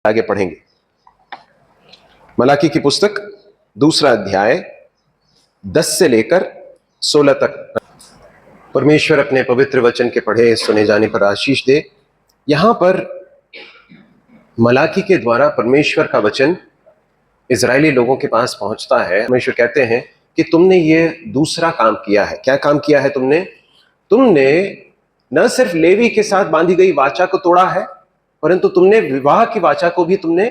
आगे पढ़ेंगे। मलाकी की पुस्तक 2 अध्याय 10 से लेकर 16 तक। परमेश्वर अपने पवित्र वचन के पढ़े सुने जाने पर आशीष दे। यहां पर मलाकी के द्वारा परमेश्वर का वचन इजरायली लोगों के पास पहुंचता है। परमेश्वर कहते हैं कि तुमने ये दूसरा काम किया है। क्या काम किया है तुमने? तुमने न सिर्फ लेवी के साथ बांधी गई वाचा को तोड़ा है, परंतु तुमने विवाह की वाचा को भी तुमने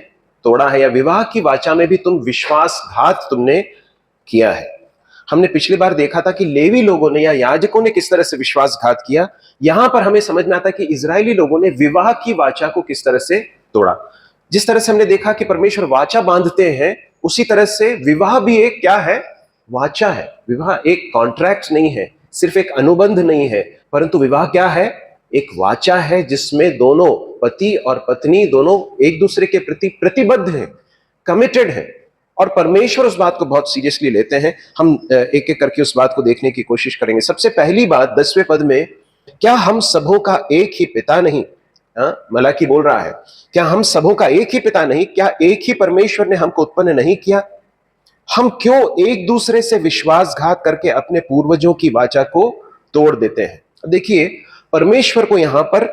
तोड़ा है, या विवाह की वाचा में भी तुम विश्वासघात तुमने किया है। हमने पिछली बार देखा था कि लेवी लोगों ने या याजकों ने किस तरह से विश्वासघात किया। यहां पर हमें समझ में आता है कि इजरायली लोगों ने विवाह की वाचा को किस तरह से तोड़ा। जिस तरह से हमने देखा कि परमेश्वर वाचा बांधते हैं, उसी तरह से विवाह भी एक क्या है? वाचा है। विवाह एक कॉन्ट्रैक्ट नहीं है, सिर्फ एक अनुबंध नहीं है, परंतु विवाह क्या है? एक वाचा है जिसमें दोनों पति और पत्नी दोनों एक दूसरे के प्रति प्रतिबद्ध हैं, कमिटेड हैं, और परमेश्वर उस बात को बहुत सीरियसली लेते हैं। हम एक एक करके उस बात को देखने की कोशिश करेंगे। सबसे पहली बात 10वें पद में, क्या हम सबों का एक ही पिता नहीं? मलाकी बोल रहा है, क्या हम सबों का एक ही पिता नहीं? क्या एक ही परमेश्वर ने हमको उत्पन्न नहीं किया? हम क्यों एक दूसरे से विश्वासघात करके अपने पूर्वजों की वाचा को तोड़ देते हैं? देखिए, परमेश्वर को यहां पर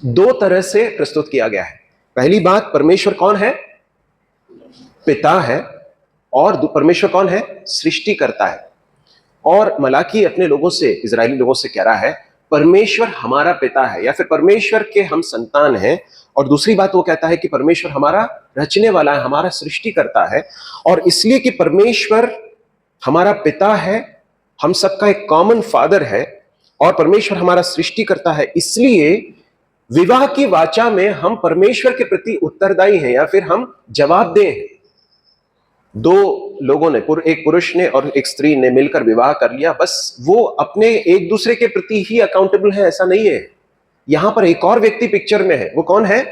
2 तरह से प्रस्तुत किया गया है। पहली बात, परमेश्वर कौन है? पिता है। और परमेश्वर कौन है? सृष्टिकर्ता है। और मलाकी अपने लोगों से, इजरायली लोगों से कह रहा है, परमेश्वर हमारा पिता है, या फिर परमेश्वर के हम संतान हैं। और दूसरी बात वो कहता है कि परमेश्वर हमारा रचने वाला है, हमारा सृष्टिकर्ता है। और इसलिए कि परमेश्वर हमारा पिता है, हम सबका एक कॉमन फादर है, और परमेश्वर हमारा सृष्टिकर्ता है, इसलिए विवाह की वाचा में हम परमेश्वर के प्रति उत्तरदायी हैं, या फिर हम जवाबदेह हैं। 2 लोगों ने, एक पुरुष ने और एक स्त्री ने मिलकर विवाह कर लिया, बस वो अपने एक दूसरे के प्रति ही अकाउंटेबल है, ऐसा नहीं है। यहां पर एक और व्यक्ति पिक्चर में है। वो कौन है?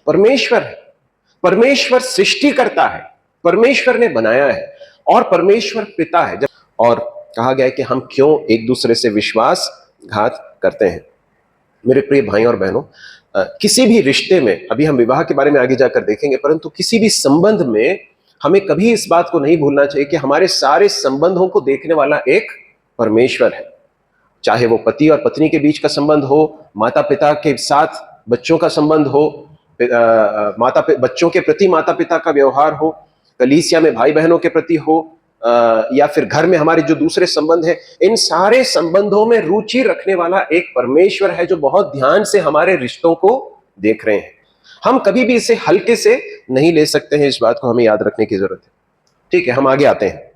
परमेश्वर है। परमेश्वर सृष्टिकर्ता है, परमेश्वर ने बनाया है, और परमेश्वर पिता है। और कहा गया है कि हम क्यों एक दूसरे से विश्वासघात करते हैं। मेरे प्रिय भाई और बहनों, किसी भी रिश्ते में, अभी हम विवाह के बारे में आगे जाकर देखेंगे, परंतु किसी भी संबंध में हमें कभी इस बात को नहीं भूलना चाहिए कि हमारे सारे संबंधों को देखने वाला एक परमेश्वर है। चाहे वो पति और पत्नी के बीच का संबंध हो, माता पिता के साथ बच्चों का संबंध हो, बच्चों के प्रति माता पिता का व्यवहार हो, कलीसिया में भाई बहनों के प्रति हो, या फिर घर में हमारे जो दूसरे संबंध हैं, इन सारे संबंधों में रुचि रखने वाला एक परमेश्वर है जो बहुत ध्यान से हमारे रिश्तों को देख रहे हैं। हम कभी भी इसे हल्के से नहीं ले सकते हैं, इस बात को हमें याद रखने की जरूरत है। ठीक है, हम आगे आते हैं।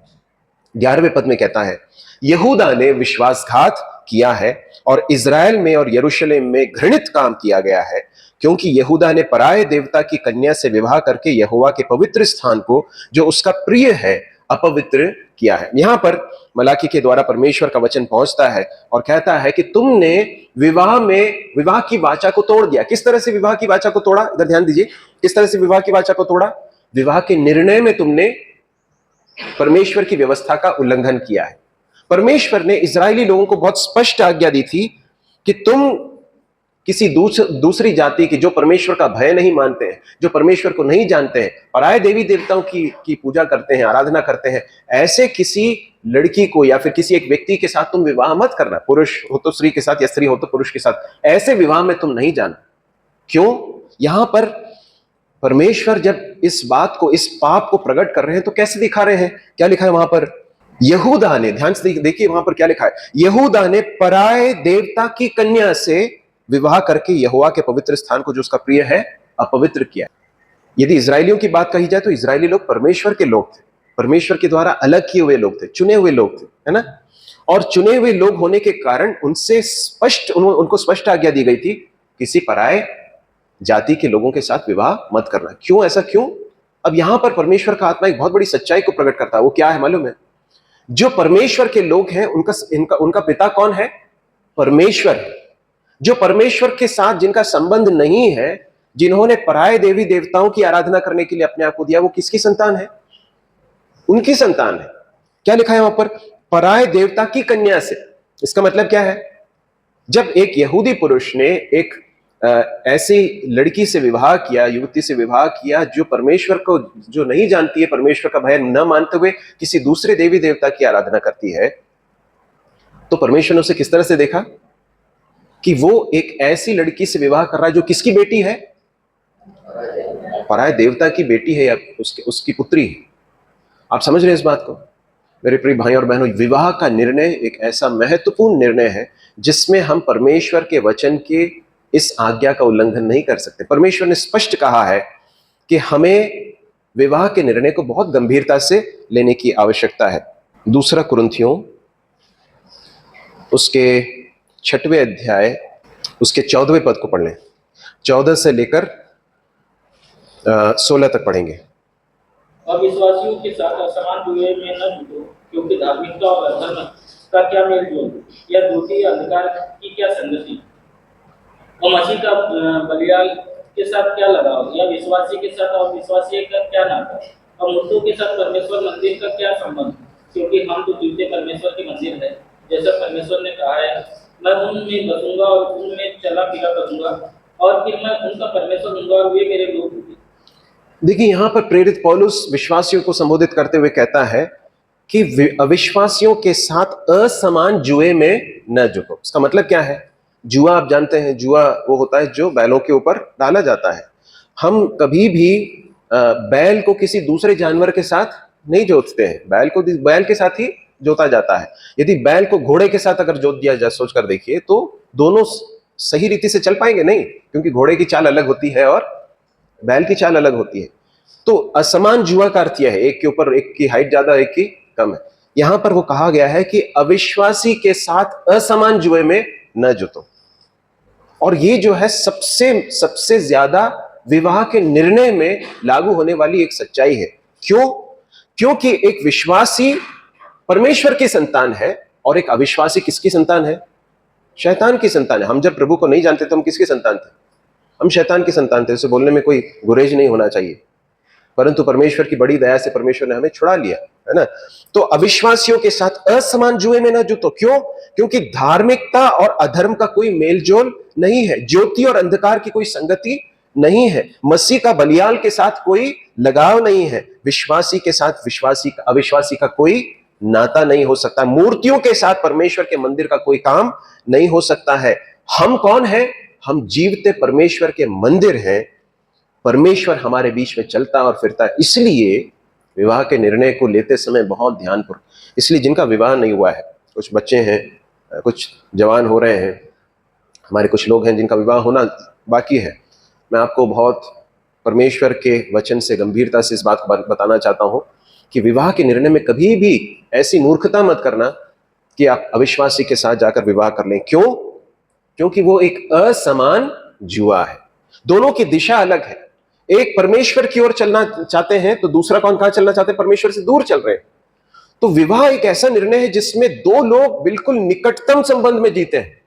11वें पद में कहता है, यहूदा ने विश्वासघात किया है और इजराइल में और यरूशलेम में घृणित काम किया गया है, क्योंकि यहूदा ने पराये देवता की कन्या से विवाह करके यहोवा के पवित्र स्थान को, जो उसका प्रिय है, अपवित्र किया है। यहां पर मलाकी के द्वारा परमेश्वर का वचन पहुंचता है और कहता है कि तुमने विवाह की वाचा को तोड़ दिया। किस तरह से विवाह की वाचा को तोड़ा? इधर ध्यान दीजिए, किस तरह से विवाह की वाचा को तोड़ा? विवाह के निर्णय में तुमने परमेश्वर की व्यवस्था का उल्लंघन किया है। परमेश्वर ने इजरायली लोगों को बहुत स्पष्ट आज्ञा दी थी कि तुम किसी दूसरी जाति की, जो परमेश्वर का भय नहीं मानते हैं, जो परमेश्वर को नहीं जानते हैं, पराये देवी देवताओं की पूजा करते हैं, आराधना करते हैं, ऐसे किसी लड़की को या फिर किसी एक व्यक्ति के साथ तुम विवाह मत करना। पुरुष हो तो स्त्री के साथ, या स्त्री हो तो पुरुष के साथ, ऐसे विवाह में तुम नहीं जाना। क्यों? यहां पर परमेश्वर जब इस बात को, इस पाप को प्रकट कर रहे हैं, तो कैसे दिखा रहे हैं? क्या लिखा है वहां पर? यहूदा ने, ध्यान से देखिए वहां पर क्या लिखा है, यहूदा ने पराये देवता की कन्या से विवाह करके यहोवा के पवित्र स्थान को, जो उसका प्रिय है, अपवित्र किया। यदि इजरायलियों की बात कही जाए तो इजरायली लोग परमेश्वर के लोग थे, परमेश्वर के द्वारा अलग किए हुए लोग थे, चुने हुए लोग थे, है ना। और चुने हुए लोग होने के कारण उनको स्पष्ट आज्ञा दी गई थी, किसी पराये जाति के लोगों के साथ विवाह मत करना। क्यों? ऐसा क्यों? अब यहां पर परमेश्वर का आत्मा एक बहुत बड़ी सच्चाई को प्रकट करता है। वो क्या है मालूम है? जो परमेश्वर के लोग हैं, उनका पिता कौन है? परमेश्वर है। जो परमेश्वर के साथ जिनका संबंध नहीं है, जिन्होंने पराये देवी देवताओं की आराधना करने के लिए अपने आप को दिया, वो किसकी संतान है? उनकी संतान है। क्या लिखा है वहां पर? पराये देवता की कन्या से। इसका मतलब क्या है? जब एक यहूदी पुरुष ने एक ऐसी लड़की से विवाह किया, युवती से विवाह किया जो परमेश्वर को जो नहीं जानती है, परमेश्वर का भय न मानते हुए किसी दूसरे देवी देवता की आराधना करती है, तो परमेश्वर ने उसे किस तरह से देखा कि वो एक ऐसी लड़की से विवाह कर रहा है जो किसकी बेटी है? पराये देवता की बेटी है या उसकी पुत्री है। आप समझ रहे हैं इस बात को मेरे प्रिय भाई और बहनों? विवाह का निर्णय एक ऐसा महत्वपूर्ण निर्णय है जिसमें हम परमेश्वर के वचन के इस आज्ञा का उल्लंघन नहीं कर सकते। परमेश्वर ने स्पष्ट कहा है कि हमें विवाह के निर्णय को बहुत गंभीरता से लेने की आवश्यकता है। दूसरा कुरिन्थियों उसके 6वें अध्याय उसके 14वें पद को पढ़ लें। 14 से लेकर 16 तक पढ़ेंगे। अविश्वासियों के साथ असमान जुए में न जुटो, क्योंकि धार्मिकता और अधर्म का क्या मेल जोल, या ज्योति या अंधकार की क्या संगति, और मसीह का बलियाल के साथ क्या लगाव, या विश्वासी के साथ और विश्वासी का क्या नाता, और मूर्तों के साथ परमेश्वर मंदिर का क्या संबंध, क्योंकि हम तो जीवते परमेश्वर के मंदिर है। जैसा परमेश्वर ने कहा है, मैं उनमें बसूंगा और उनमें चला फिरा करूंगा, और फिर मैं उनका परमेश्वर होऊंगा और वे मेरे लोग होंगे। देखिए, यहां पर प्रेरित पौलुस विश्वासियों को संबोधित करते हुए कहता है कि अविश्वासियों के साथ असमान जुए में न जुटो। इसका मतलब क्या है? जुआ आप जानते हैं, जुआ वो होता है जो बैलों के ऊपर डाला जाता है। हम कभी भी बैल को किसी दूसरे जानवर के साथ नहीं जोतते हैं, बैल को बैल के साथ ही जोता जाता है। यदि बैल को घोड़े के साथ अगर जोत दिया जाए, सोचकर देखिए, तो दोनों सही रीति से चल पाएंगे नहीं, क्योंकि घोड़े की चाल अलग होती है और बैल की चाल अलग होती है। तो असमान जुआ का अर्थ यह है, एक के ऊपर एक की हाइट ज्यादा, एक की कम है। यहां पर वो कहा गया है कि अविश्वासी के साथ असमान जुए में न जुटो। और ये जो है सबसे ज्यादा विवाह के निर्णय में लागू होने वाली एक सच्चाई है। क्यों? क्योंकि एक विश्वासी परमेश्वर की संतान है और एक अविश्वासी किसकी संतान है? शैतान की संतान है। हम जब प्रभु को नहीं जानते तो हम किसकी संतान थे? हम शैतान की संतान थे। उसे बोलने में कोई गुरेज नहीं होना चाहिए, परंतु परमेश्वर की बड़ी दया से परमेश्वर ने हमें छुड़ा लिया, है ना? तो अविश्वासियों के साथ असमान जुए में न जुटो। क्यों? क्योंकि धार्मिकता और अधर्म का कोई मेलजोल नहीं है, ज्योति और अंधकार की कोई संगति नहीं है, मसीह का बलियाल के साथ कोई लगाव नहीं है, विश्वासी के साथ अविश्वासी का कोई नाता नहीं हो सकता, मूर्तियों के साथ परमेश्वर के मंदिर का कोई काम नहीं हो सकता है। हम कौन है? हम जीवते परमेश्वर के मंदिर हैं। परमेश्वर हमारे बीच में चलता और फिरता है। इसलिए विवाह के निर्णय को लेते समय बहुत ध्यानपूर्वक, इसलिए जिनका विवाह नहीं हुआ है, कुछ बच्चे हैं, कुछ जवान हो रहे हैं, हमारे कुछ लोग हैं जिनका विवाह होना बाकी है, मैं आपको बहुत परमेश्वर के वचन से गंभीरता से इस बात को बताना चाहता हूं कि विवाह के निर्णय में कभी भी ऐसी मूर्खता मत करना कि आप अविश्वासी के साथ जाकर विवाह कर लें। क्यों? क्योंकि वो एक असमान जुआ है। दोनों की दिशा अलग है। एक परमेश्वर की ओर चलना चाहते हैं तो दूसरा कहां चलना चाहते हैं? परमेश्वर से दूर चल रहे हैं। तो विवाह एक ऐसा निर्णय है जिसमें दो लोग बिल्कुल निकटतम संबंध में जीते हैं,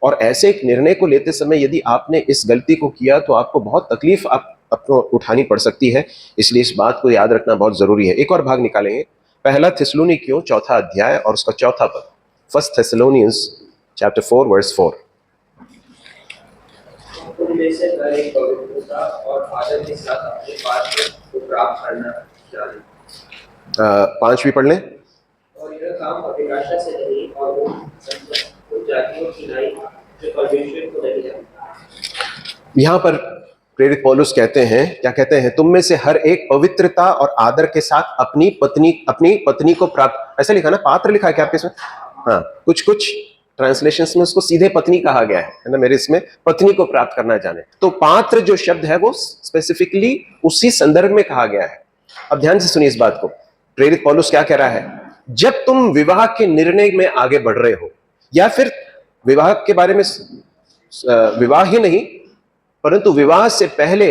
और ऐसे एक निर्णय को लेते समय यदि आपने इस गलती को किया तो आपको बहुत तकलीफ आपको उठानी पड़ सकती है। इसलिए इस बात को याद रखना बहुत जरूरी है। एक और भाग निकालेंगे, पहला थिस्सलुनीकियों 4 अध्याय और उसका 4 पद। 1 Thessalonians chapter 4 verse 4। और आदर के साथ अपने पात्र को प्राप्त करना चाहिए। 5 भी पढ़ लें। और यह काम अभिलाषा से नहीं, और वो जातियों की नहीं जो परमेश्वर को नहीं जानते। यहां पर प्रेरित पौलुस कहते हैं, क्या कहते हैं? तुम में से हर एक पवित्रता और आदर के साथ अपनी पत्नी को प्राप्त, ऐसा लिखा ना, पात्र लिखा है क्या आपके इसमें? हाँ, कुछ ट्रांसलेशंस में उसको सीधे पत्नी कहा गया है ना, मेरे इसमें पत्नी को प्राप्त करना जाने। तो पात्र जो शब्द है वो स्पेसिफिकली उसी संदर्भ में कहा गया है। अब ध्यान से सुनिए इस बात को। प्रेरित पौलुस क्या कह रहा है? जब तुम विवाह के निर्णय में आगे बढ़ रहे हो, या फिर विवाह के बारे में, विवाह ही नहीं परंतु विवाह से पहले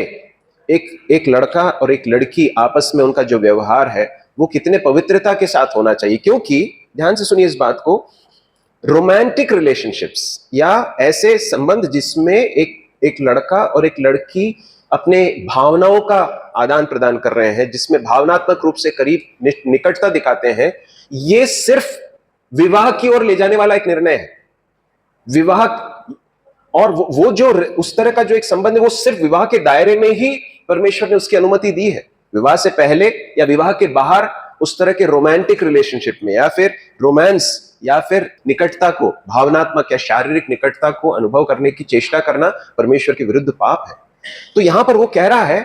एक लड़का और एक लड़की आपस में उनका जो व्यवहार है वो कितने पवित्रता के साथ होना चाहिए। क्योंकि ध्यान से सुनिए इस बात को, रोमांटिक रिलेशनशिप्स या ऐसे संबंध जिसमें एक लड़का और एक लड़की अपने भावनाओं का आदान प्रदान कर रहे हैं, जिसमें भावनात्मक रूप से करीब निकटता दिखाते हैं, ये सिर्फ विवाह की ओर ले जाने वाला एक निर्णय है। विवाह और वो जो उस तरह का जो एक संबंध है वो सिर्फ विवाह के दायरे में ही परमेश्वर ने उसकी अनुमति दी है। विवाह से पहले या विवाह के बाहर उस तरह के रोमांटिक रिलेशनशिप में या फिर रोमांस या फिर निकटता को, भावनात्मक या शारीरिक निकटता को अनुभव करने की चेष्टा करना परमेश्वर के विरुद्ध पाप है। तो यहां पर वो कह रहा है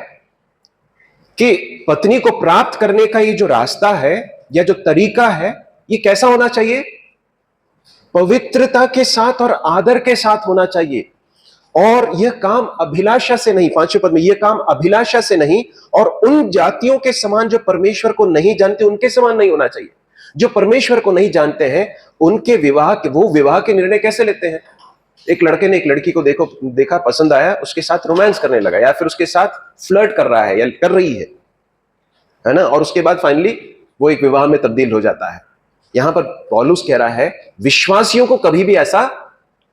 कि पत्नी को प्राप्त करने का ये जो रास्ता है या जो तरीका है, ये कैसा होना चाहिए? पवित्रता के साथ और आदर के साथ होना चाहिए। और यह काम अभिलाषा से नहीं, 5वें पद में, यह काम अभिलाषा से नहीं और उन जातियों के समान जो परमेश्वर को नहीं जानते उनके समान नहीं होना चाहिए। जो परमेश्वर को नहीं जानते हैं उनके वो विवाह के निर्णय कैसे लेते हैं? एक लड़के ने एक लड़की को देखा, पसंद आया, उसके साथ रोमांस करने लगा या फिर उसके साथ फ्लर्ट कर रहा है या कर रही है ना, और उसके बाद फाइनली वो एक विवाह में तब्दील हो जाता है। यहां पर पौलुस कह रहा है विश्वासियों को कभी भी ऐसा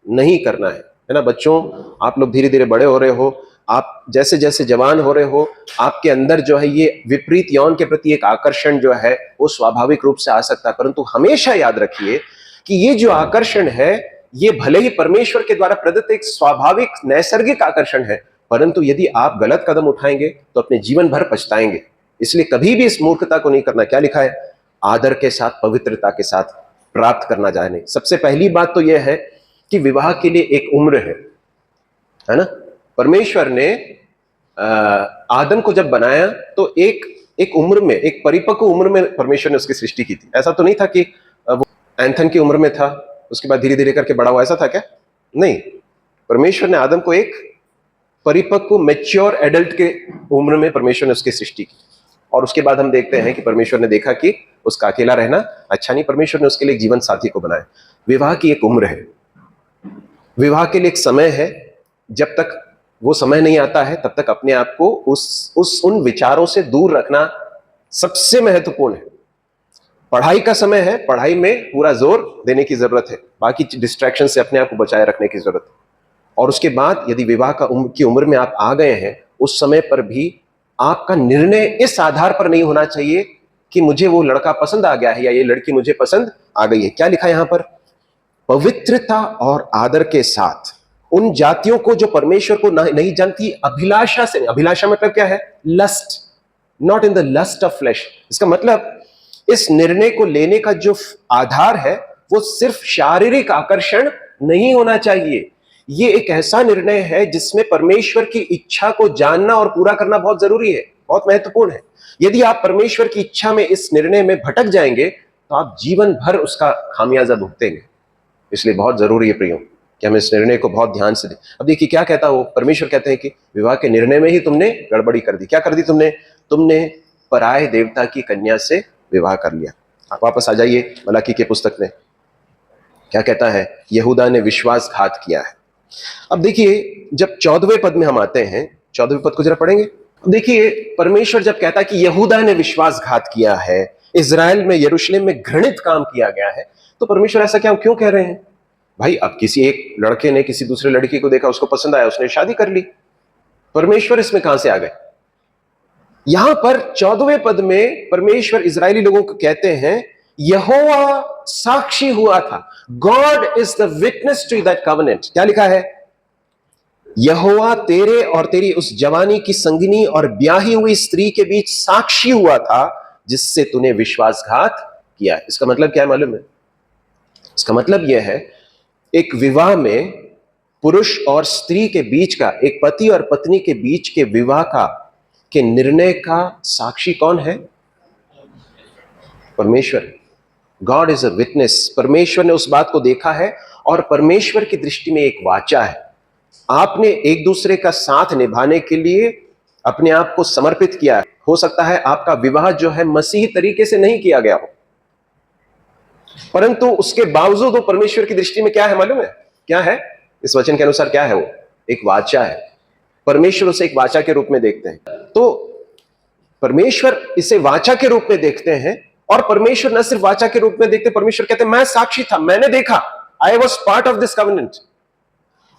नहीं करना है ना। बच्चों, आप लोग धीरे धीरे बड़े हो रहे हो, आप जैसे जैसे जवान हो रहे हो, आपके अंदर जो है ये विपरीत यौन के प्रति एक आकर्षण जो है वो स्वाभाविक रूप से आ सकता है, परंतु हमेशा याद रखिए कि ये जो आकर्षण है ये भले ही परमेश्वर के द्वारा प्रदत्त एक स्वाभाविक नैसर्गिक आकर्षण है, परंतु यदि आप गलत कदम उठाएंगे तो अपने जीवन भर पछताएंगे। इसलिए कभी भी इस मूर्खता को नहीं करना। क्या लिखा है? आदर के साथ, पवित्रता के साथ प्राप्त करना जाने। सबसे पहली बात तो यह है कि विवाह के लिए एक उम्र है ना। परमेश्वर ने आदम को जब बनाया तो एक उम्र में, एक परिपक्व उम्र में परमेश्वर ने उसकी सृष्टि की थी। ऐसा तो नहीं था कि वो एंथन की उम्र में था, उसके बाद धीरे धीरे करके बड़ा हुआ, ऐसा था क्या? नहीं, परमेश्वर ने आदम को एक परिपक्व मैच्योर एडल्ट के उम्र में परमेश्वर ने उसकी सृष्टि की। और उसके बाद हम देखते हैं कि परमेश्वर ने देखा कि उसका अकेला रहना अच्छा नहीं, परमेश्वर ने उसके लिए एक जीवन साथी को बनाया। विवाह की एक उम्र है, विवाह के लिए एक समय है। जब तक वो समय नहीं आता है तब तक अपने आप को उन विचारों से दूर रखना सबसे महत्वपूर्ण है। पढ़ाई का समय है, पढ़ाई में पूरा जोर देने की जरूरत है, बाकी डिस्ट्रैक्शन से अपने आप को बचाए रखने की जरूरत है। और उसके बाद यदि विवाह की उम्र में आप आ गए हैं, उस समय पर भी आपका निर्णय इस आधार पर नहीं होना चाहिए कि मुझे वो लड़का पसंद आ गया है या ये लड़की मुझे पसंद आ गई है। क्या लिखा है यहां पर? पवित्रता और आदर के साथ उन जातियों को जो परमेश्वर को नहीं जानती, अभिलाषा से। अभिलाषा मतलब क्या है? Lust, not in the lust of flesh. इसका मतलब इस निर्णय को लेने का जो आधार है वो सिर्फ शारीरिक आकर्षण नहीं होना चाहिए। ये एक ऐसा निर्णय है जिसमें परमेश्वर की इच्छा को जानना और पूरा करना बहुत जरूरी है, बहुत महत्वपूर्ण है। यदि आप परमेश्वर की इच्छा में इस निर्णय में भटक जाएंगे तो आप जीवन भर उसका खामियाजा भुगतेंगे। इसलिए बहुत जरूरी है प्रियो कि हम इस निर्णय को बहुत ध्यान से दें। अब देखिए क्या कहता हो, परमेश्वर कहते हैं कि विवाह के निर्णय में ही तुमने गड़बड़ी कर दी। क्या कर दी तुमने पराये देवता की कन्या से विवाह कर लिया। आप वापस आ जाइए मलाकी के पुस्तक में, क्या कहता है? यहूदा ने विश्वासघात किया है। अब देखिए जब 14वें पद में हम आते हैं, 14वें पद को जरा पढ़ेंगे। देखिए परमेश्वर जब कहता है कि यहूदा ने विश्वासघात किया है, इजराइल में, यरूशलेम में घृणित काम किया गया है, तो परमेश्वर ऐसा क्यों कह रहे हैं? भाई अब किसी एक लड़के ने किसी दूसरे लड़की को देखा, उसको पसंद आया, उसने शादी कर ली। परमेश्वर इसमें कहां से आ गए? यहां पर 14वें पद में परमेश्वर इजरायली लोगों को कहते हैं यहोवा साक्षी हुआ था। God is the witness to that covenant. क्या लिखा है? यहोवा तेरे और तेरी उस जवानी की संगिनी और ब्याही हुई स्त्री के बीच साक्षी हुआ था जिससे तूने विश्वासघात किया। इसका मतलब क्या है मालूम है? इसका मतलब यह है एक विवाह में पुरुष और स्त्री के बीच का, एक पति और पत्नी के बीच के विवाह के निर्णय का साक्षी कौन है? परमेश्वर। God is a witness. परमेश्वर ने उस बात को देखा है और परमेश्वर की दृष्टि में एक वाचा है। आपने एक दूसरे का साथ निभाने के लिए अपने आप को समर्पित किया है। हो सकता है आपका विवाह जो है मसीही तरीके से नहीं किया गया हो, परंतु उसके बावजूद वो परमेश्वर की दृष्टि में क्या है मालूम है? क्या है? इस वचन के अनुसार क्या है? वो एक वाचा है। परमेश्वर उसे एक वाचा के रूप में देखते हैं। तो परमेश्वर इसे वाचा के रूप में देखते हैं, और परमेश्वर न सिर्फ वाचा के रूप में देखते, परमेश्वर कहते हैं मैं साक्षी था, मैंने देखा, I was part of this covenant.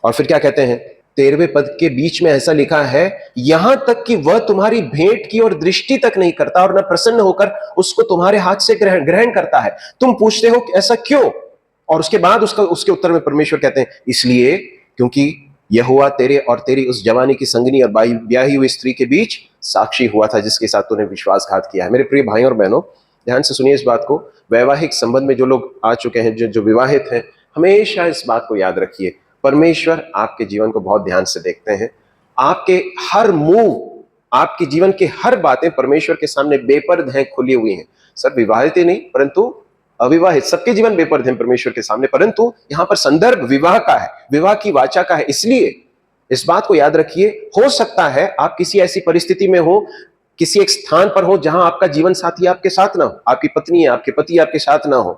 और फिर क्या कहते हैं? 13वें पद के बीच में ऐसा लिखा है, यहां तक कि वह तुम्हारी भेंट की और दृष्टि तक नहीं करता और न प्रसन्न होकर उसको तुम्हारे हाथ से ग्रहण करता है। तुम पूछते हो कि ऐसा क्यों? और उसके बाद उसके उत्तर में परमेश्वर कहते हैं इसलिए क्योंकि यह हुआ तेरे और तेरी उस जवानी की संगनी और ब्याही हुई स्त्री के बीच साक्षी हुआ था, जिसके साथ तूने विश्वासघात किया है। मेरे प्रिय भाइयों और बहनों, ध्यान से सुनिए इस बात को। वैवाहिक संबंध में जो लोग आ चुके हैं, जो विवाहित हैं, हमेशा इस बात को याद रखिए, परमेश्वर आपके जीवन को बहुत ध्यान से देखते हैं। आपके हर मूव, आपके जीवन की हर बातें परमेश्वर के सामने बेपर्द हैं, खुली हुई हैं। सर विवाहित ही नहीं परंतु अविवाहित, सबके जीवन बेपर्द हैं परमेश्वर के सामने, परंतु यहां पर संदर्भ विवाह का है, विवाह की वाचा का है। इसलिए इस बात को याद रखिए। हो सकता है आप किसी ऐसी परिस्थिति में हो, किसी एक स्थान पर हो जहां आपका जीवन साथी आपके साथ ना हो, आपकी पत्नी, आपके पति आपके साथ ना हो,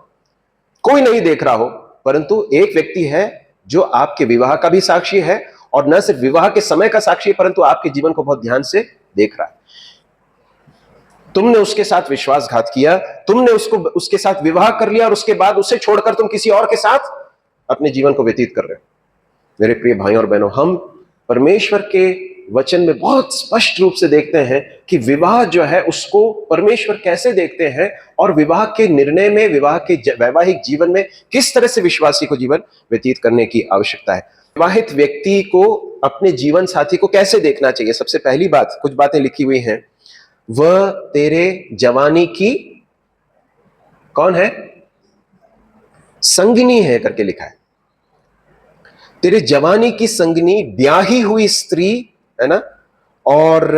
कोई नहीं देख रहा हो, परंतु एक व्यक्ति है जो आपके विवाह का भी साक्षी है, और न सिर्फ विवाह के समय का साक्षी है, परंतु आपके जीवन को बहुत ध्यान से देख रहा है। तुमने उसके साथ विश्वासघात किया, तुमने उसके साथ विवाह कर लिया, और उसके बाद उसे छोड़कर तुम किसी और के साथ अपने जीवन को व्यतीत कर रहे हो। मेरे प्रिय भाइयों और बहनों, हम परमेश्वर के वचन में बहुत स्पष्ट रूप से देखते हैं कि विवाह जो है उसको परमेश्वर कैसे देखते हैं, और विवाह के निर्णय में, विवाह के वैवाहिक जीवन में किस तरह से विश्वासी को जीवन व्यतीत करने की आवश्यकता है। विवाहित व्यक्ति को अपने जीवन साथी को कैसे देखना चाहिए? सबसे पहली बात, कुछ बातें लिखी हुई हैं, वह तेरे जवानी की कौन है? संगिनी है करके लिखा है। तेरे जवानी की संगिनी, ब्याही हुई स्त्री है ना, और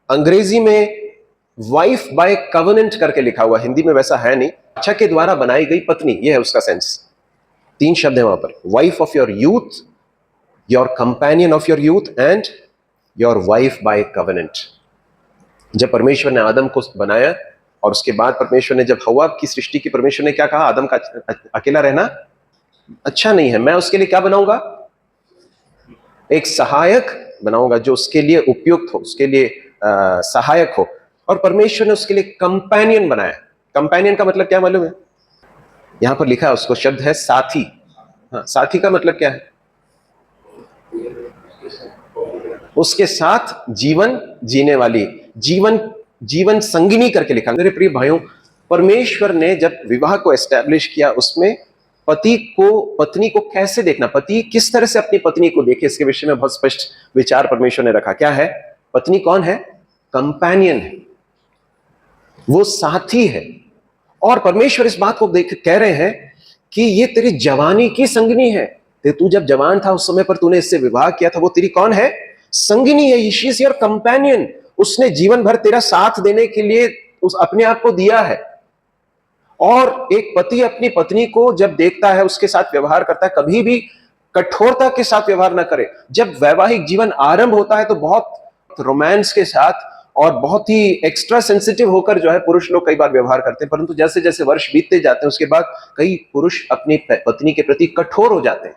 अंग्रेजी में वाइफ बाय कवनेंट करके लिखा हुआ, हिंदी में वैसा है नहीं, अच्छा के द्वारा बनाई गई पत्नी, यह है उसका सेंस। 3 शब्द है वहां पर, wife of your youth, your companion of your youth, and your wife by covenant. जब परमेश्वर ने आदम को बनाया और उसके बाद परमेश्वर ने जब हव्वा की सृष्टि की, परमेश्वर ने क्या कहा? आदम का अकेला रहना अच्छा नहीं है, मैं उसके लिए क्या बनाऊंगा? एक सहायक बनाऊंगा जो उसके लिए उपयुक्त हो, उसके लिए सहायक हो। और परमेश्वर ने उसके लिए कंपेनियन बनाया। कंपेनियन का मतलब क्या मालूम है? यहां पर लिखा है, उसको शब्द है साथी। हाँ, साथी का मतलब क्या है? उसके साथ जीवन जीने वाली, जीवन संगिनी करके लिखा। मेरे प्रिय भाइयों, परमेश्वर ने जब विवाह को एस्टैब्लिश किया, उसमें पति को पत्नी को कैसे देखना, पति किस तरह से अपनी पत्नी को देखे, इसके विषय में बहुत स्पष्ट विचार परमेश्वर ने रखा। क्या है? पत्नी कौन है? कंपेनियन है, वो साथी है। और परमेश्वर इस बात को देख कह रहे हैं कि ये तेरी जवानी की संगिनी है। तू जब जवान था उस समय पर तूने इससे विवाह किया था, वो तेरी कौन है? संगिनी है। She is your companion. उसने जीवन भर तेरा साथ देने के लिए उस अपने आप को दिया है। और एक पति अपनी पत्नी को जब देखता है, उसके साथ व्यवहार करता है, कभी भी कठोरता के साथ व्यवहार ना करे। जब वैवाहिक जीवन आरंभ होता है तो बहुत रोमांस के साथ और बहुत ही एक्स्ट्रा सेंसिटिव होकर जो है पुरुष लोग कई बार व्यवहार करते हैं, परंतु जैसे जैसे वर्ष बीतते जाते हैं उसके बाद कई पुरुष अपनी पत्नी के प्रति कठोर हो जाते हैं,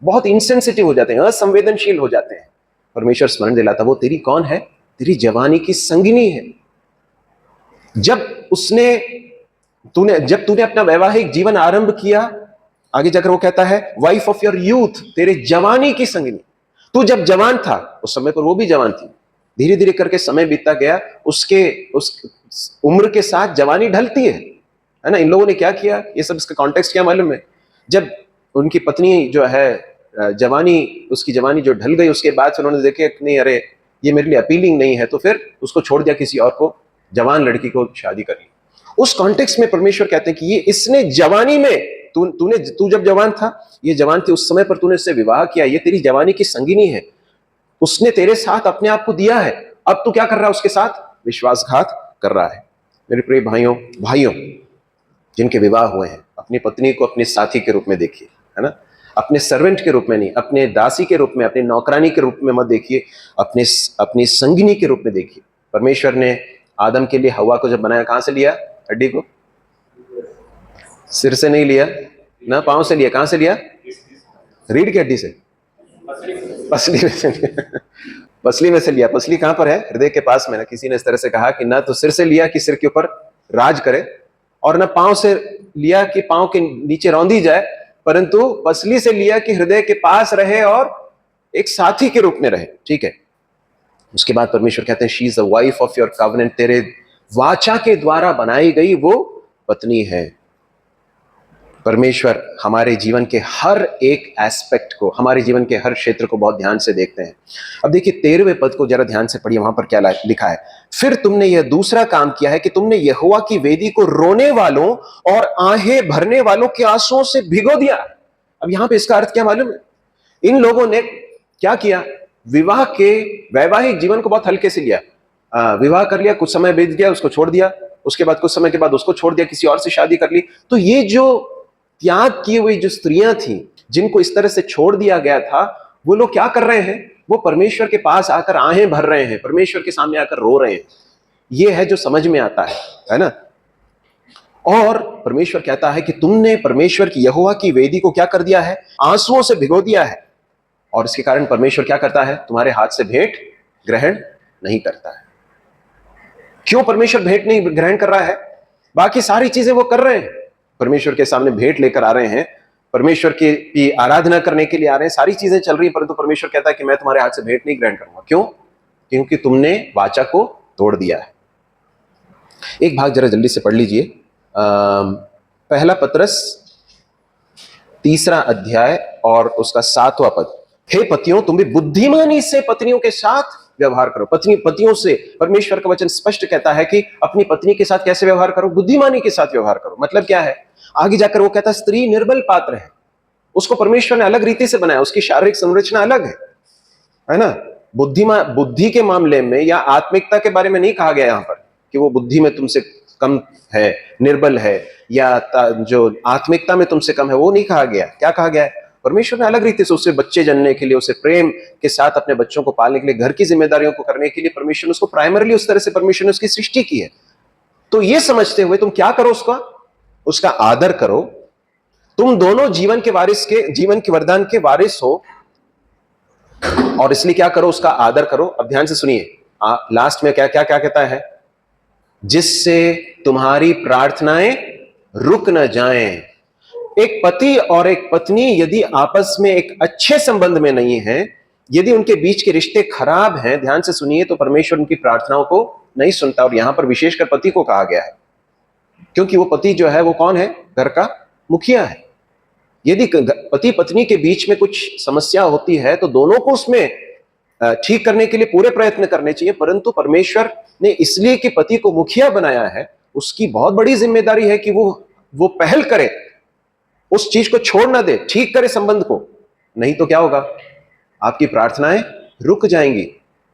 बहुत इंसेंसिटिव हो जाते हैं, असंवेदनशील हो जाते हैं। परमेश्वर स्मरण दिलाता, वो तेरी कौन है? तेरी जवानी की संगिनी है। जब तूने अपना वैवाहिक जीवन आरंभ किया, आगे जाकर वो कहता है वाइफ ऑफ योर यूथ, तेरे जवानी की संगिनी। तू जब जवान था उस समय पर वो भी जवान थी। धीरे धीरे करके समय बीतता गया, उस उम्र के साथ जवानी ढलती है ना। इन लोगों ने क्या किया, ये सब इसका कॉन्टेक्स्ट क्या मालूम है? जब उनकी पत्नी जो है उसकी जवानी जो ढल गई, उसके बाद उन्होंने देखे नहीं, अरे ये मेरे लिए अपीलिंग नहीं है, तो फिर उसको छोड़ दिया, किसी और को, जवान लड़की को शादी कर ली। उस कॉन्टेक्स्ट में परमेश्वर कहते हैं कि ये इसने जवानी में, तू जब जवान था, ये जवान थी, उस समय पर तूने इससे विवाह किया, ये तेरी जवानी की संगिनी है, उसने तेरे साथ अपने आप को दिया है। अब तू क्या कर रहा है? उसके साथ विश्वासघात कर रहा है। मेरे प्रिय भाइयों जिनके विवाह हुए हैं, अपनी पत्नी को अपने साथी के रूप में देखिए, है ना। अपने सर्वेंट के रूप में नहीं, अपने दासी के रूप में, अपने नौकरानी के रूप में मत देखिए, अपनी संगिनी के रूप में देखिए। परमेश्वर ने आदम के लिए हव्वा को जब बनाया, कहां से लिया? हड्डी को, सिर से नहीं लिया ना, पांव से लिया। कहां से लिया? रीढ़ की हड्डी से, पसली में से लिया। पसली में से लिया। पसली कहां पर है? हृदय के पास में ना। किसी ने इस तरह से कहा कि ना तो सिर से लिया कि सिर के ऊपर राज करे, और ना पांव से लिया कि पांव के नीचे रौंदी जाए, परंतु पसली से लिया कि हृदय के पास रहे और एक साथी के रूप में रहे। ठीक है। उसके बाद परमेश्वर कहते हैं she is the wife of your covenant, तेरे वाचा के द्वारा बनाई गई वो पत्नी है। परमेश्वर हमारे जीवन के हर एक एस्पेक्ट को, हमारे जीवन के हर क्षेत्र को बहुत ध्यान से देखते हैं। अब देखिए 13वें पद को जरा ध्यान से पढ़िए, वहां पर क्या लिखा है। फिर तुमने यह दूसरा काम किया है कि तुमने यहोवा की वेदी को रोने वालों और आहें भरने वालों के आंसुओं से भिगो दिया। अब यहां पे इसका अर्थ क्या मालूम है? इन लोगों ने क्या किया? विवाह के वैवाहिक जीवन को बहुत हल्के से लिया। विवाह कर लिया, कुछ समय बीत गया, उसको छोड़ दिया, उसके बाद कुछ समय के बाद उसको छोड़ दिया, किसी और से शादी कर ली। तो ये जो त्याग की हुई जो स्त्रियां थी, जिनको इस तरह से छोड़ दिया गया था, वो लोग क्या कर रहे हैं? वो परमेश्वर के पास आकर आहें भर रहे हैं, परमेश्वर के सामने आकर रो रहे हैं। ये है जो समझ में आता है ना? और परमेश्वर कहता है कि तुमने परमेश्वर की, यहोवा की वेदी को क्या कर दिया है? आंसुओं से भिगो दिया है। और इसके कारण परमेश्वर क्या करता है? तुम्हारे हाथ से भेंट ग्रहण नहीं करता है। क्यों परमेश्वर भेंट नहीं ग्रहण कर रहा है? बाकी सारी चीजें वो कर रहे हैं, परमेश्वर के सामने भेंट लेकर आ रहे हैं, परमेश्वर की आराधना करने के लिए आ रहे हैं, सारी चीजें चल रही हैं, परंतु परमेश्वर कहता है कि मैं तुम्हारे हाथ से भेंट नहीं ग्रहण करूंगा। क्यों? क्योंकि तुमने वाचा को तोड़ दिया है। एक भाग जरा जल्दी से पढ़ लीजिए, पहला पतरस 3 अध्याय और उसका 7वां पद। हे पतियों, तुम भी बुद्धिमानी से पत्नियों के साथ व्यवहार करो। पतियों से परमेश्वर का वचन स्पष्ट कहता है कि अपनी पत्नी के साथ कैसे व्यवहार करो? बुद्धिमानी के साथ व्यवहार करो। मतलब क्या है? आगे जाकर वो कहता है स्त्री निर्बल पात्र है, उसको परमेश्वर ने अलग रीति से बनाया, उसकी शारीरिक संरचना अलग है ना? बुद्धि के मामले में या आत्मिकता के बारे में नहीं कहा गया यहां पर कि वो बुद्धि में तुमसे कम है, निर्बल है, या जो आत्मिकता में तुमसे कम है, वो नहीं कहा गया। क्या कहा गया है? परमेश्वर ने अलग रीति से उसे बच्चे जनने के लिए, उसे प्रेम के साथ अपने बच्चों को पालने के लिए, घर की जिम्मेदारियों को करने के लिए परमेश्वर ने उसको प्राइमरली उस तरह से परमेश्वर ने उसकी सृष्टि की है। तो ये समझते हुए तुम क्या करो? उसका आदर करो। तुम दोनों जीवन के वरदान के वारिस हो, और इसलिए क्या करो? उसका आदर करो। अब ध्यान से सुनिए, लास्ट में क्या क्या क्या कहता है? जिससे तुम्हारी प्रार्थनाएं रुक न जाएं। एक पति और एक पत्नी यदि आपस में एक अच्छे संबंध में नहीं है, यदि उनके बीच के रिश्ते खराब हैं, ध्यान से सुनिए, तो परमेश्वर उनकी प्रार्थनाओं को नहीं सुनता। और यहां पर विशेषकर पति को कहा गया है, क्योंकि वो पति जो है वो कौन है? घर का मुखिया है। यदि पति पत्नी के बीच में कुछ समस्या होती है तो दोनों को उसमें ठीक करने के लिए पूरे प्रयत्न करने चाहिए, परंतु परमेश्वर ने इसलिए कि पति को मुखिया बनाया है, उसकी बहुत बड़ी जिम्मेदारी है कि वो पहल करे, उस चीज को छोड़ ना दे, ठीक करे संबंध को। नहीं तो क्या होगा? आपकी प्रार्थनाएं रुक जाएंगी।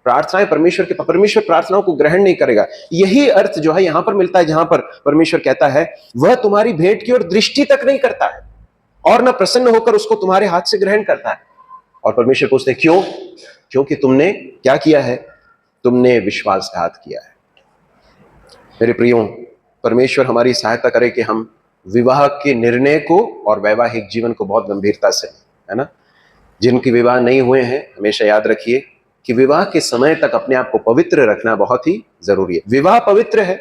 परमेश्वर प्रार्थनाओं को ग्रहण नहीं करेगा। यही अर्थ जो है यहां पर मिलता है, जहां पर परमेश्वर कहता है वह तुम्हारी भेंट की ओर दृष्टि तक नहीं करता है और न प्रसन्न होकर उसको तुम्हारे हाथ से ग्रहण करता है। और परमेश्वर पूछते क्यों? क्योंकि तुमने क्या किया है? तुमने विश्वासघात किया है। मेरे प्रियो, परमेश्वर हमारी सहायता करे कि हम विवाह के निर्णय को और वैवाहिक जीवन को बहुत गंभीरता से, है ना? जिनके विवाह नहीं हुए हैं, हमेशा याद रखिए कि विवाह के समय तक अपने आप को पवित्र रखना बहुत ही जरूरी है। विवाह पवित्र है,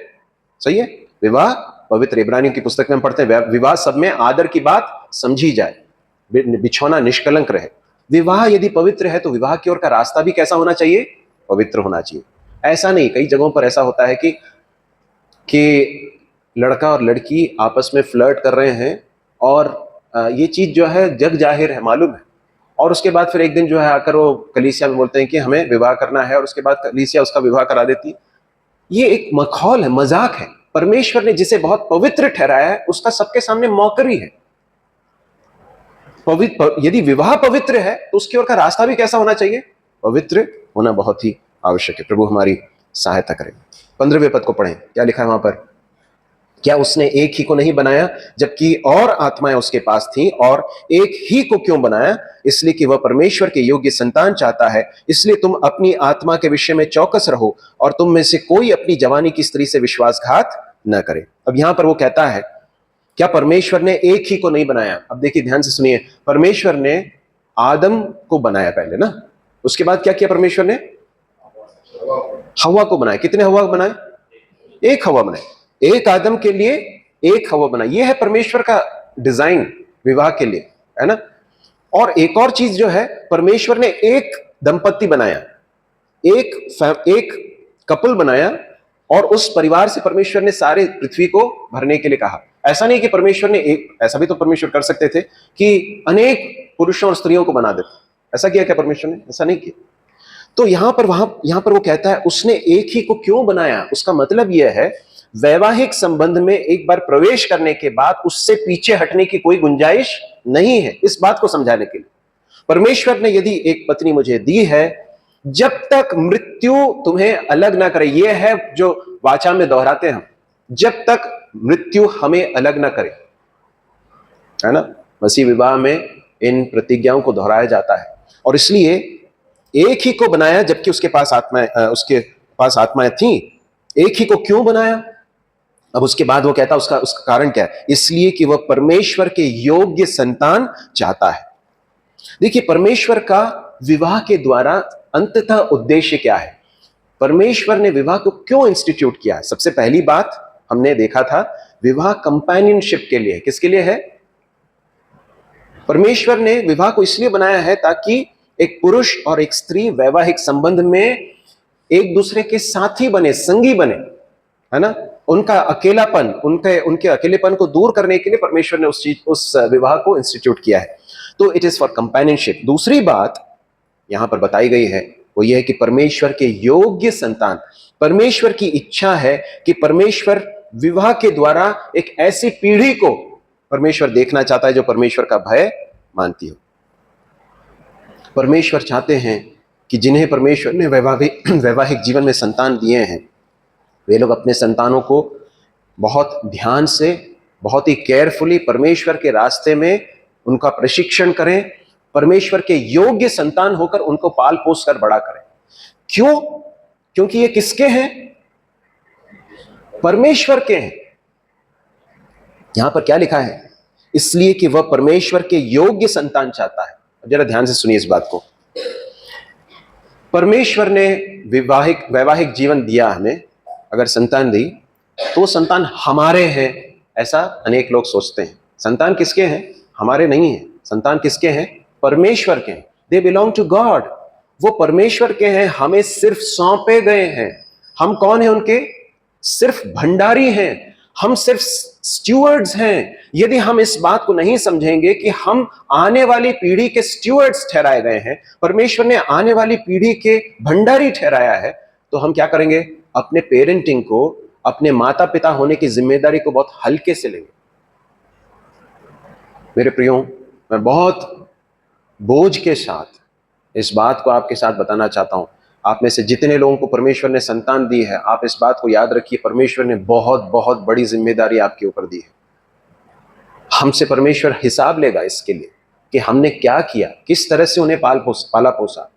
सही है? विवाह पवित्र। इब्रानियों की पुस्तक में हम पढ़ते हैं विवाह सब में आदर की बात समझी जाए, बिछौना निष्कलंक रहे। विवाह यदि पवित्र है तो विवाह की ओर का रास्ता भी कैसा होना चाहिए? पवित्र होना चाहिए। ऐसा नहीं, कई जगहों पर ऐसा होता है कि लड़का और लड़की आपस में फ्लर्ट कर रहे हैं और ये चीज जो है जग जाहिर है, मालूम है, और उसके बाद फिर एक दिन जो है आकर वो कलीसिया में बोलते हैं कि हमें विवाह करना है, और उसके बाद कलीसिया उसका विवाह करा देती। ये एक मखौल है, मजाक है। परमेश्वर ने जिसे बहुत पवित्र ठहराया है उसका सबके सामने मौकरी है। यदि विवाह पवित्र है तो उसकी ओर का रास्ता भी कैसा होना चाहिए? पवित्र होना बहुत ही आवश्यक है। प्रभु हमारी सहायता करें। 15वें पद को पढ़ें, क्या लिखा है वहां पर? क्या उसने एक ही को नहीं बनाया जबकि और आत्माएं उसके पास थीं? और एक ही को क्यों बनाया? इसलिए कि वह परमेश्वर के योग्य संतान चाहता है। इसलिए तुम अपनी आत्मा के विषय में चौकस रहो और तुम में से कोई अपनी जवानी की स्त्री से विश्वासघात न करे। अब यहां पर वो कहता है क्या परमेश्वर ने एक ही को नहीं बनाया? अब देखिए ध्यान से सुनिए, परमेश्वर ने आदम को बनाया पहले ना, उसके बाद क्या किया परमेश्वर ने? हवा को बनाया। कितने हवा बनाए? एक हवा बनाए। एक आदम के लिए एक हवा बनाई। यह है परमेश्वर का डिजाइन विवाह के लिए, है ना? और एक और चीज जो है, परमेश्वर ने एक दंपत्ति बनाया, एक कपल बनाया, और उस परिवार से परमेश्वर ने सारे पृथ्वी को भरने के लिए कहा। ऐसा नहीं कि परमेश्वर ने एक, ऐसा भी तो परमेश्वर कर सकते थे कि अनेक पुरुषों और स्त्रियों को बना देते। ऐसा किया क्या परमेश्वर ने? ऐसा नहीं किया। तो यहां पर वो कहता है उसने एक ही को क्यों बनाया। उसका मतलब यह है वैवाहिक संबंध में एक बार प्रवेश करने के बाद उससे पीछे हटने की कोई गुंजाइश नहीं है। इस बात को समझाने के लिए परमेश्वर ने यदि एक पत्नी मुझे दी है, जब तक मृत्यु तुम्हें अलग ना करे, यह है जो वाचा में दोहराते हैं हम, जब तक मृत्यु हमें अलग ना करे, है ना। मसीह विवाह में इन प्रतिज्ञाओं को दोहराया जाता है। और इसलिए एक ही को बनाया, जबकि उसके पास आत्माएं थी। एक ही को क्यों बनाया? अब उसके बाद वो कहता है उसका कारण क्या है? इसलिए कि वह परमेश्वर के योग्य संतान चाहता है। देखिए, परमेश्वर का विवाह के द्वारा अंततः उद्देश्य क्या है? परमेश्वर ने विवाह को क्यों इंस्टीट्यूट किया है? सबसे पहली बात हमने देखा था, विवाह कंपेनियनशिप के लिए। किसके लिए है? परमेश्वर ने विवाह को इसलिए बनाया है ताकि एक पुरुष और एक स्त्री वैवाहिक संबंध में एक दूसरे के साथी बने, संगी बने, है ना। उनका अकेलापन, उनके अकेलेपन को दूर करने के लिए परमेश्वर ने उस विवाह को इंस्टीट्यूट किया है। तो इट इज फॉर कंपेनियनशिप। दूसरी बात यहां पर बताई गई है वो ये है कि परमेश्वर के योग्य संतान, परमेश्वर की इच्छा है कि परमेश्वर विवाह के द्वारा एक ऐसी पीढ़ी को परमेश्वर देखना चाहता है जो परमेश्वर का भय मानती हो। परमेश्वर चाहते हैं कि जिन्हें परमेश्वर ने वैवाहिक जीवन में संतान दिए हैं, वे लोग अपने संतानों को बहुत ध्यान से, बहुत ही केयरफुली परमेश्वर के रास्ते में उनका प्रशिक्षण करें, परमेश्वर के योग्य संतान होकर उनको पाल पोस कर बड़ा करें। क्यों? क्योंकि ये किसके हैं? परमेश्वर के हैं। यहां पर क्या लिखा है? इसलिए कि वह परमेश्वर के योग्य संतान चाहता है। जरा ध्यान से सुनिए इस बात को। परमेश्वर ने वैवाहिक जीवन दिया हमें, अगर संतान दी तो संतान हमारे हैं, ऐसा अनेक लोग सोचते हैं। संतान किसके हैं? हमारे नहीं है। संतान किसके हैं? परमेश्वर के हैं। They belong to God. वो परमेश्वर के हैं, हमें सिर्फ सौंपे गए हैं। हम कौन हैं उनके? सिर्फ भंडारी हैं, हम सिर्फ स्टूवर्ड्स हैं। यदि हम इस बात को नहीं समझेंगे कि हम आने वाली पीढ़ी के स्टूवर्ड्स ठहराए गए हैं, परमेश्वर ने आने वाली पीढ़ी के भंडारी ठहराया है, तो हम क्या करेंगे? अपने पेरेंटिंग को, अपने माता पिता होने की जिम्मेदारी को बहुत हल्के से लेंगे। मेरे प्रियो, मैं बहुत बोझ के साथ इस बात को आपके साथ बताना चाहता हूं। आप में से जितने लोगों को परमेश्वर ने संतान दी है, आप इस बात को याद रखिए, परमेश्वर ने बहुत बहुत बड़ी जिम्मेदारी आपके ऊपर दी है। हमसे परमेश्वर हिसाब लेगा इसके लिए कि हमने क्या किया, किस तरह से उन्हें पाला पोसा।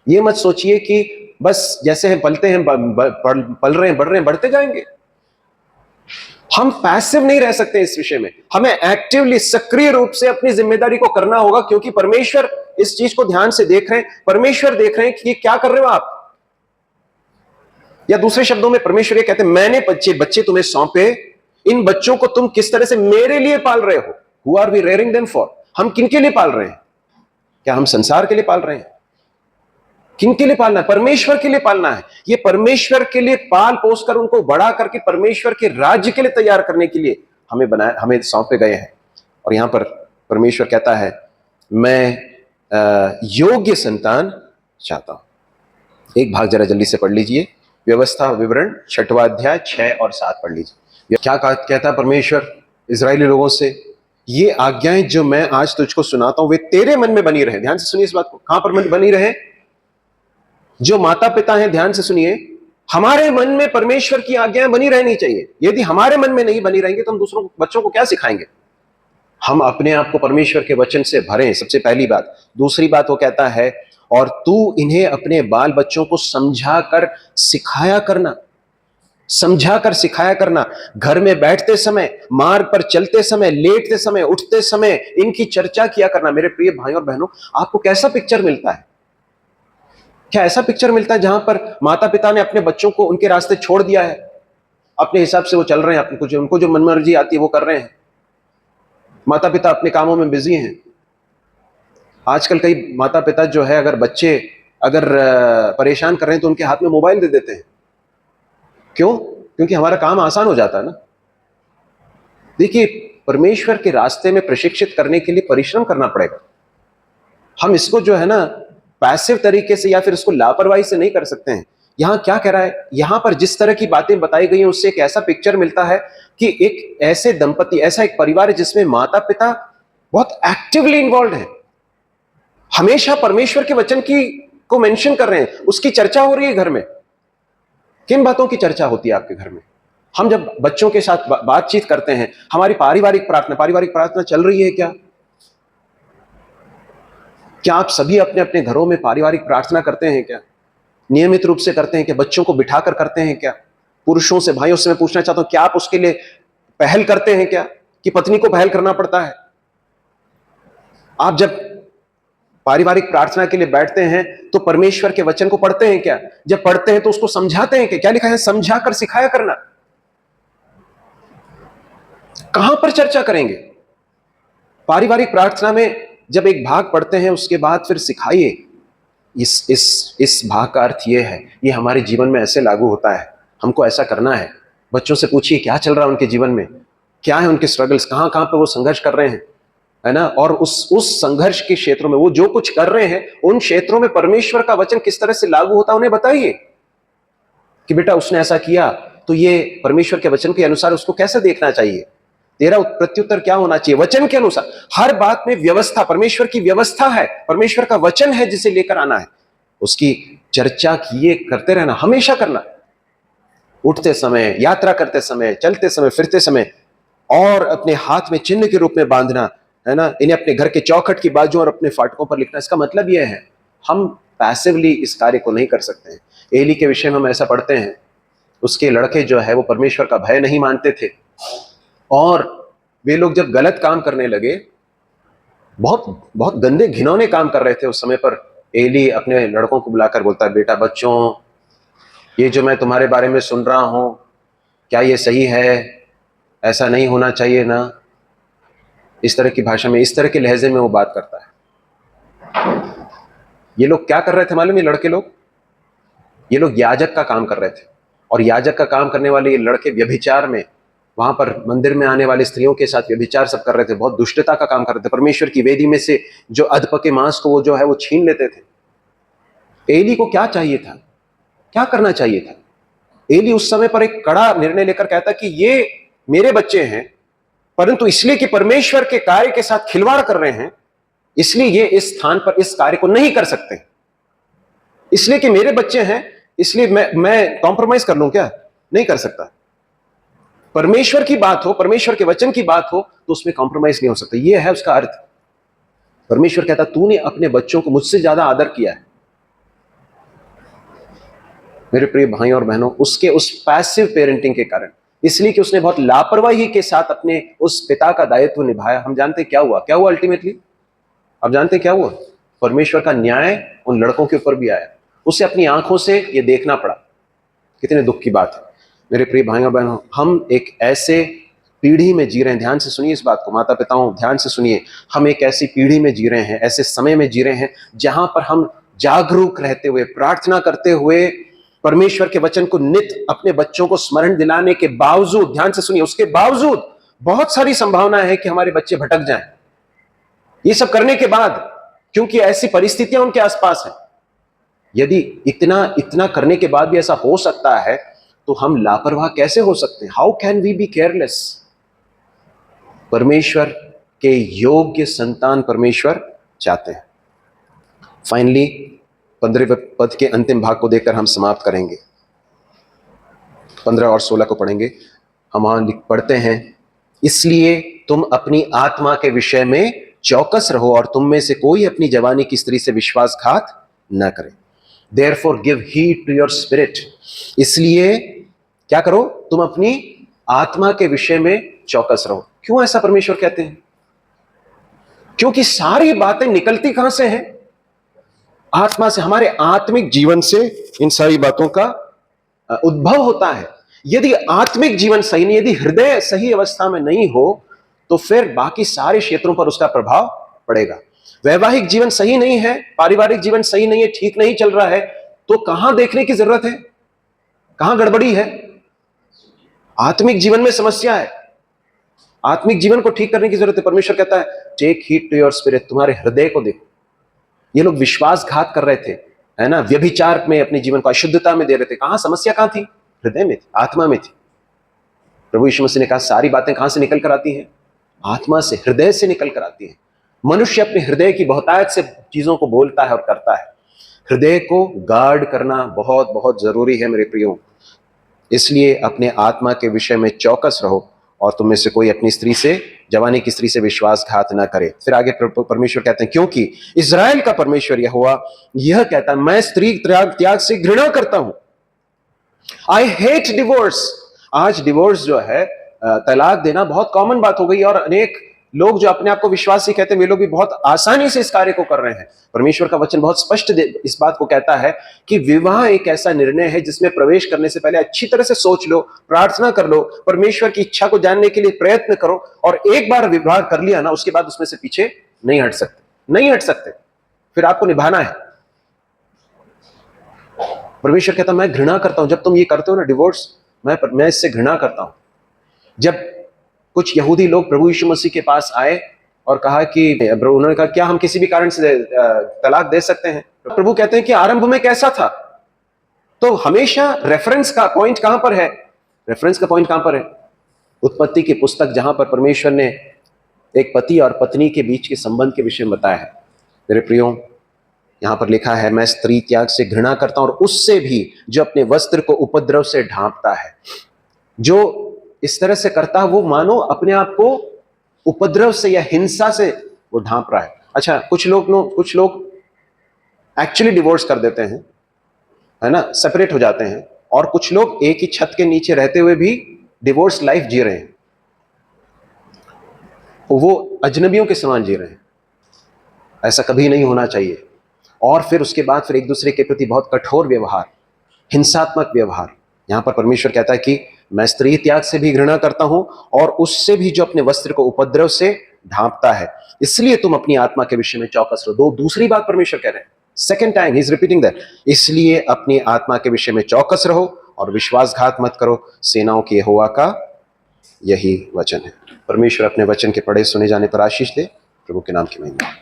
ये मत सोचिए कि बस जैसे हम पलते हैं, पल रहे हैं, बढ़ रहे हैं, बढ़ते जाएंगे। हम पैसिव नहीं रह सकते इस विषय में। हमें एक्टिवली, सक्रिय रूप से अपनी जिम्मेदारी को करना होगा, क्योंकि परमेश्वर इस चीज को ध्यान से देख रहे हैं। परमेश्वर देख रहे हैं कि ये क्या कर रहे हो आप। या दूसरे शब्दों में परमेश्वर ये कहते हैं, मैंने बच्चे तुम्हें सौंपे, इन बच्चों को तुम किस तरह से मेरे लिए पाल रहे हो। Who are we rearing them for? हम किनके लिए पाल रहे हैं? क्या हम संसार के लिए पाल रहे हैं? किनके लिए पालना है? परमेश्वर के लिए पालना है। ये परमेश्वर के लिए पाल पोस कर उनको बड़ा करके परमेश्वर के राज्य के लिए तैयार करने के लिए हमें बनाया, हमें सौंपे गए हैं। और यहां पर परमेश्वर कहता है, मैं योग्य संतान चाहता हूं। एक भाग जरा जल्दी से पढ़ लीजिए, व्यवस्था विवरण 6वां अध्याय 6 और 7 पढ़ लीजिए। क्या कहता है परमेश्वर इजरायली लोगों से? ये आज्ञाएं जो मैं आज तुझको सुनाता हूं वे तेरे मन में बनी रहे। ध्यान से सुनिए इस बात को। कहां पर बनी रहे? जो माता पिता हैं, ध्यान से सुनिए, हमारे मन में परमेश्वर की आज्ञाएं बनी रहनी चाहिए। यदि हमारे मन में नहीं बनी रहेंगे तो हम दूसरों बच्चों को क्या सिखाएंगे? हम अपने आप को परमेश्वर के वचन से भरें, सबसे पहली बात। दूसरी बात वो कहता है, और तू इन्हें अपने बाल बच्चों को समझा कर सिखाया करना। समझा कर सिखाया करना। घर में बैठते समय, मार्ग पर चलते समय, लेटते समय, उठते समय इनकी चर्चा किया करना। मेरे प्रिय भाइयों और बहनों, आपको कैसा पिक्चर मिलता है? क्या ऐसा पिक्चर मिलता है जहां पर माता पिता ने अपने बच्चों को उनके रास्ते छोड़ दिया है, अपने हिसाब से वो चल रहे हैं, उनको जो मनमर्जी आती है वो कर रहे हैं, माता पिता अपने कामों में बिजी हैं। आजकल कई माता पिता जो है, अगर बच्चे परेशान कर रहे हैं तो उनके हाथ में मोबाइल दे देते हैं। क्यों? क्योंकि हमारा काम आसान हो जाता है ना। देखिए, परमेश्वर के रास्ते में प्रशिक्षित करने के लिए परिश्रम करना पड़ेगा। हम इसको जो है ना पैसिव तरीके से या फिर इसको लापरवाही से नहीं कर सकते हैं। यहां क्या कह रहा है, यहां पर जिस तरह की बातें बताई गई हैं उससे एक ऐसा पिक्चर मिलता है कि एक ऐसे दंपति, ऐसा एक परिवार है जिसमें माता पिता बहुत एक्टिवली इन्वॉल्व है, हमेशा परमेश्वर के वचन की को मेंशन कर रहे हैं, उसकी चर्चा हो रही है घर में। किन बातों की चर्चा होती है आपके घर में? हम जब बच्चों के साथ बातचीत करते हैं, हमारी पारिवारिक प्रार्थना चल रही है क्या? क्या आप सभी अपने अपने घरों में पारिवारिक प्रार्थना करते हैं क्या? नियमित रूप से करते हैं क्या? बच्चों को बिठाकर करते हैं क्या? पुरुषों से, भाइयों से मैं पूछना चाहता हूं, क्या आप उसके लिए पहल करते हैं क्या, कि पत्नी को पहल करना पड़ता है? आप जब पारिवारिक प्रार्थना के लिए बैठते हैं तो परमेश्वर के वचन को पढ़ते हैं क्या? जब पढ़ते हैं तो उसको समझाते हैं क्या? क्या लिखा है? समझाकर सिखाया करना। कहां पर चर्चा करेंगे? पारिवारिक प्रार्थना में जब एक भाग पढ़ते हैं उसके बाद फिर सिखाइए। इस भाग का अर्थ ये है, ये हमारे जीवन में ऐसे लागू होता है, हमको ऐसा करना है। बच्चों से पूछिए क्या चल रहा है उनके जीवन में, क्या है उनके स्ट्रगल्स, कहां कहां पे वो संघर्ष कर रहे हैं, है ना? और उस संघर्ष के क्षेत्रों में वो जो कुछ कर रहे हैं, उन क्षेत्रों में परमेश्वर का वचन किस तरह से लागू होता है उन्हें बताइए कि बेटा उसने ऐसा किया तो ये परमेश्वर के वचन के अनुसार उसको कैसे देखना चाहिए, तेरा प्रत्युत्तर क्या होना चाहिए वचन के अनुसार। हर बात में व्यवस्था, परमेश्वर की व्यवस्था है, परमेश्वर का वचन है जिसे लेकर आना है, उसकी चर्चा किए करते रहना, हमेशा करना, उठते समय, यात्रा करते समय, चलते समय, फिरते समय, और अपने हाथ में चिन्ह के रूप में बांधना, है ना? इन्हें अपने घर के चौखट की बाजू और अपने फाटकों पर लिखना। इसका मतलब यह है हम पैसिवली इस कार्य को नहीं कर सकते हैं। एली के विषय में हम ऐसा पढ़ते हैं, उसके लड़के जो है वो परमेश्वर का भय नहीं मानते थे, और वे लोग जब गलत काम करने लगे, बहुत बहुत गंदे घिनौने काम कर रहे थे उस समय पर, एली अपने लड़कों को बुलाकर बोलता है, बेटा बच्चों, ये जो मैं तुम्हारे बारे में सुन रहा हूं, क्या ये सही है? ऐसा नहीं होना चाहिए ना। इस तरह की भाषा में, इस तरह के लहजे में वो बात करता है। ये लोग क्या कर रहे थे मालूम? ये लड़के लोग, ये लोग याजक का काम कर रहे थे, और याजक का काम करने वाले ये लड़के व्यभिचार में, वहां पर मंदिर में आने वाली स्त्रियों के साथ व्यभिचार सब कर रहे थे, बहुत दुष्टता का काम कर रहे थे। परमेश्वर की वेदी में से जो अधपके मांस को वो जो है वो छीन लेते थे। एली को क्या चाहिए था, क्या करना चाहिए था? एली उस समय पर एक कड़ा निर्णय लेकर कहता कि ये मेरे बच्चे हैं, परंतु इसलिए कि परमेश्वर के कार्य के साथ खिलवाड़ कर रहे हैं, इसलिए ये इस स्थान पर इस कार्य को नहीं कर सकते। इसलिए कि मेरे बच्चे हैं, इसलिए मैं कॉम्प्रोमाइज कर लूं क्या? नहीं कर सकता। परमेश्वर की बात हो, परमेश्वर के वचन की बात हो, तो उसमें कॉम्प्रोमाइज नहीं हो सकता। यह है उसका अर्थ। परमेश्वर कहता, तूने अपने बच्चों को मुझसे ज्यादा आदर किया है। मेरे प्रिय भाई और बहनों, उसके उस पैसिव पेरेंटिंग के कारण, इसलिए कि उसने बहुत लापरवाही के साथ अपने उस पिता का दायित्व निभाया, हम जानते हैं क्या हुआ? क्या हुआ अल्टीमेटली? अब जानते हैं क्या हुआ? परमेश्वर का न्याय उन लड़कों के ऊपर भी आया। उसे अपनी आंखों से यह देखना पड़ा। कितने दुख की बात है मेरे प्रिय भाइयों बहनों। हम एक ऐसे पीढ़ी में जी रहे हैं, ध्यान से सुनिए इस बात को, माता पिताओं ध्यान से सुनिए, हम एक ऐसी पीढ़ी में जी रहे हैं, ऐसे समय में जी रहे हैं जहां पर हम जागरूक रहते हुए, प्रार्थना करते हुए, परमेश्वर के वचन को नित्य अपने बच्चों को स्मरण दिलाने के बावजूद, ध्यान से सुनिए, उसके बावजूद बहुत सारी संभावना है कि हमारे बच्चे भटक जाएं। ये सब करने के बाद, क्योंकि ऐसी परिस्थितियां उनके आसपास हैं, यदि इतना करने के बाद भी ऐसा हो सकता है, तो हम लापरवाह कैसे हो सकते हैं? How can we be careless? परमेश्वर के योग्य संतान परमेश्वर चाहते हैं। फाइनली 15वें पद के अंतिम भाग को देखकर हम समाप्त करेंगे। 15 और 16 को पढ़ेंगे। हम वहां पढ़ते हैं, इसलिए तुम अपनी आत्मा के विषय में चौकस रहो और तुम में से कोई अपनी जवानी की स्त्री से विश्वासघात न करे। Therefore give heed to your spirit। इसलिए क्या करो? तुम अपनी आत्मा के विषय में चौकस रहो। क्यों ऐसा परमेश्वर कहते हैं? क्योंकि सारी बातें निकलती कहां से हैं? आत्मा से, हमारे आत्मिक जीवन से इन सारी बातों का उद्भव होता है। यदि आत्मिक जीवन सही नहीं, यदि हृदय सही अवस्था में नहीं हो, तो फिर बाकी सारे क्षेत्रों पर उसका प्रभाव पड़ेगा। वैवाहिक जीवन सही नहीं है, पारिवारिक जीवन सही नहीं है, ठीक नहीं चल रहा है, तो कहां देखने की जरूरत है? कहां गड़बड़ी है? आत्मिक जीवन में समस्या है। आत्मिक जीवन को ठीक करने की जरूरत है। परमेश्वर कहता है take heed to your spirit, तुम्हारे हृदय को देखो। ये लोग विश्वासघात कर रहे थे, है ना, व्यभिचार में अपने जीवन को अशुद्धता में दे रहे थे। कहां समस्या, कहां थी? हृदय में थी, आत्मा में थी। प्रभु यीशु मसीह ने कहा सारी बातें कहां से निकल कर आती हैं? आत्मा से, हृदय से निकल कर आती हैं। मनुष्य अपने हृदय की बहुतायत से चीजों को बोलता है और करता है। हृदय को गार्ड करना बहुत बहुत जरूरी है मेरे प्रियो। इसलिए अपने आत्मा के विषय में चौकस रहो और तुम में से कोई अपनी स्त्री से, जवानी की स्त्री से विश्वासघात ना करे। फिर आगे परमेश्वर कहते हैं क्योंकि इजराइल का परमेश्वर यहोवा यह कहता है मैं स्त्री त्याग से घृणा करता हूं। I hate divorce. आज डिवोर्स जो है, तलाक देना बहुत कॉमन बात हो गई और अनेक लोग जो अपने आप को विश्वासी कहते हैं वे लोग भी बहुत आसानी से इस कार्य को कर रहे हैं। परमेश्वर का वचन बहुत स्पष्ट इस बात को कहता है कि विवाह एक ऐसा निर्णय है जिसमें प्रवेश करने से पहले अच्छी तरह से सोच लो, प्रार्थना कर लो, परमेश्वर की इच्छा को जानने के लिए प्रयत्न करो, और एक बार विवाह कर लिया ना, उसके बाद उसमें से पीछे नहीं हट सकते, फिर आपको निभाना है। परमेश्वर कहता मैं घृणा करता हूं जब तुम ये करते हो ना डिवोर्स, मैं इससे घृणा करता हूं। जब कुछ यहूदी लोग प्रभु यीशु मसीह के पास आए और कहा कि उन्होंने कहा क्या हम किसी भी कारण से तलाक दे सकते हैं? प्रभु कहते हैं कि आरंभ में कैसा था। तो हमेशा रेफरेंस का पॉइंट कहां पर है? उत्पत्ति की पुस्तक, जहां पर परमेश्वर ने एक पति और पत्नी के बीच के संबंध के विषय में बताया है। मेरे प्रियो, यहां पर लिखा है मैं स्त्री त्याग से घृणा करता हूं और उससे भी जो अपने वस्त्र को उपद्रव से ढांपता है। जो इस तरह से करता है वो मानो अपने आप को उपद्रव से या हिंसा से वो ढांप रहा है। अच्छा, कुछ लोग एक्चुअली डिवोर्स कर देते हैं, है ना, सेपरेट हो जाते हैं, और कुछ लोग एक ही छत के नीचे रहते हुए भी डिवोर्स लाइफ जी रहे हैं। वो अजनबियों के समान जी रहे हैं। ऐसा कभी नहीं होना चाहिए। और फिर उसके बाद फिर एक दूसरे के प्रति बहुत कठोर व्यवहार, हिंसात्मक व्यवहार। यहां पर परमेश्वर कहता है कि मैं स्त्री त्याग से भी घृणा करता हूं और उससे भी जो अपने वस्त्र को उपद्रव से ढांपता है। इसलिए तुम अपनी आत्मा के विषय में चौकस रहो। दूसरी बात परमेश्वर कह रहे हैं, second time he is repeating that. इसलिए अपनी आत्मा के विषय में चौकस रहो और विश्वासघात मत करो, सेनाओं के यहोवा का यही वचन है। परमेश्वर अपने वचन के पढ़े सुने जाने पर आशीष दे। प्रभु के नाम की महिमा।